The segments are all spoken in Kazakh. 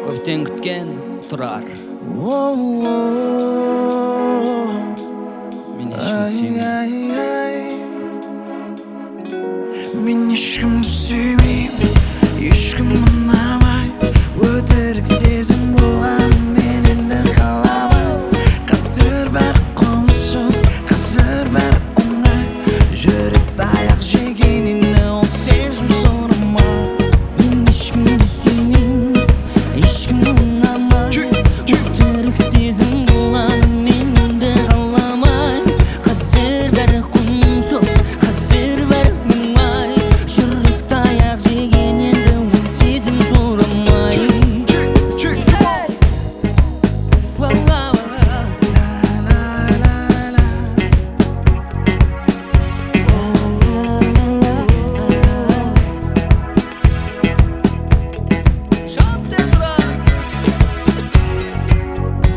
Көптен күткен тұрар. Мен ешкімді сүймеймін, ешкім ұнамайды. Өтірік сезім болғанын енді қаламаймын. Қазір бәрі құнсыз, қазір бәрі оңай. Жүрек таяқ жеген, енді ол сезім сұрамайды. Мен ешкімді сүймеймін, ешкім ұнамайды. Өтірік сезім болғанын енді қаламаймын. Қазір бәрі құнсыз, қазір бәрі оңай. Жүрек таяқ жеген, енді ол сезім сұрамайды.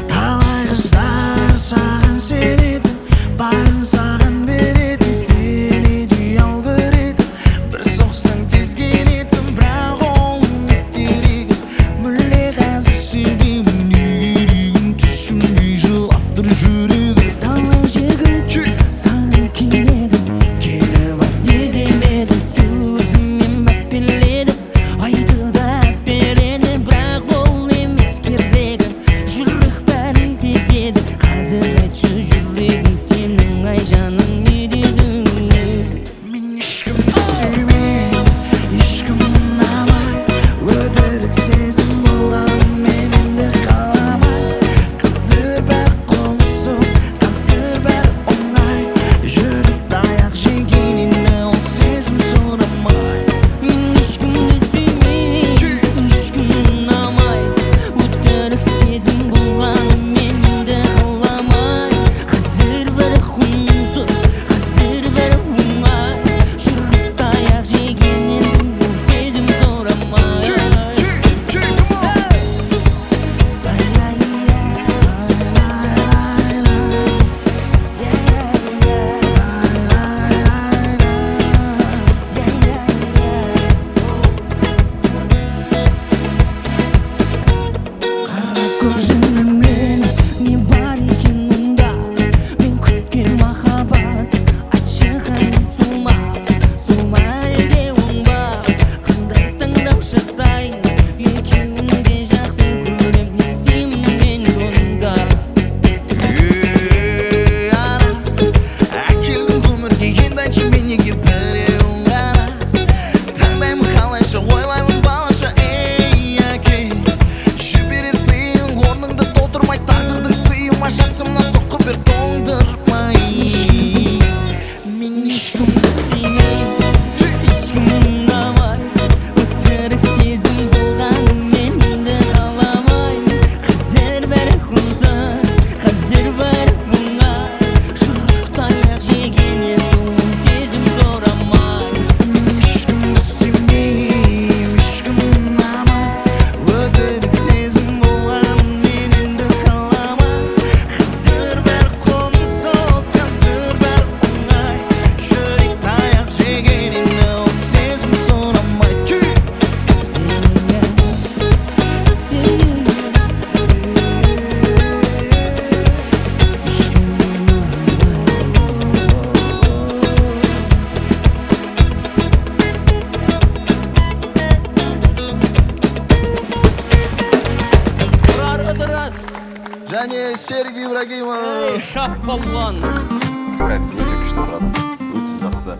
Талай қыздар саған сенетін, барын саған беретін, сені идеал көретін. Бір соқсаң тез келетін, бірақ ол емес керегі. Мүлде қазір сүймеймін, не керегін түсінбей жылап тұр жүрегім. Талай жігіт саған келеді, келіп ақ не демеді. Сөзімен мәпеледі, айтты да береді, бірақ ол емес керегі. Жүрек бәрін тезеді, қазір айтшы жүрегің, сенің-ай жаным не дедің? Мен ешкімді сүймеймін, ешкім ұнамайды. Өтірік сезім болғанын енді қаламаймын. Қазір бәрі құнсыз, қазір бәрі оңай. Жүрек таяқ жеген, енді ол сезім сұрамайды. Мен ешкімді сүймеймін, ешкім ұнамайды. Өтірік сезім болғанын енді қаламаймын. Қазір бәрі құнсыз, қазір бәрі оңай. Жүрек таяқ жеген, енді ол сезім сұрамайды. Көзіңнен мен не бар екен мұнда? Мен күткен махаббат, айтшы қане сол ма? Сол ма әлде оң ба? Қандай таңдау жасайын? Екеуін де жақсы көрем, не істеймін мен сонда? Әкелдің өмірге, енді айтшы мен неге біреуін ғана таңдаймын, қалайша ойлаймын балаша. Ей әке, жіберер тиын, орныңды толтырмай, тағдырдың сыйыма жасымнан соққы бер, тоңдырмай. Мен ешкімді Сүймеймін, ешкім ұнамайды. Өтірік сезім болғанын енді қаламаймын. Қазір бәрі құнсыз, қазір бәрі оңай. Жүрек таяқ жеген, енді ол сезім сұрамайды. Мен ешкімді сүймеймін, ешкім ұнамайды. Өтірік сезім болғанын енді қаламаймын. Қазір бәрі құнсыз, қазір бәрі оңай. Жүрек таяқ жеген, енді ол сезім сұрамайды. Turar Ydyrys. Және Serik Ibragimov. Шап болған. Бәрі күшті тұрады.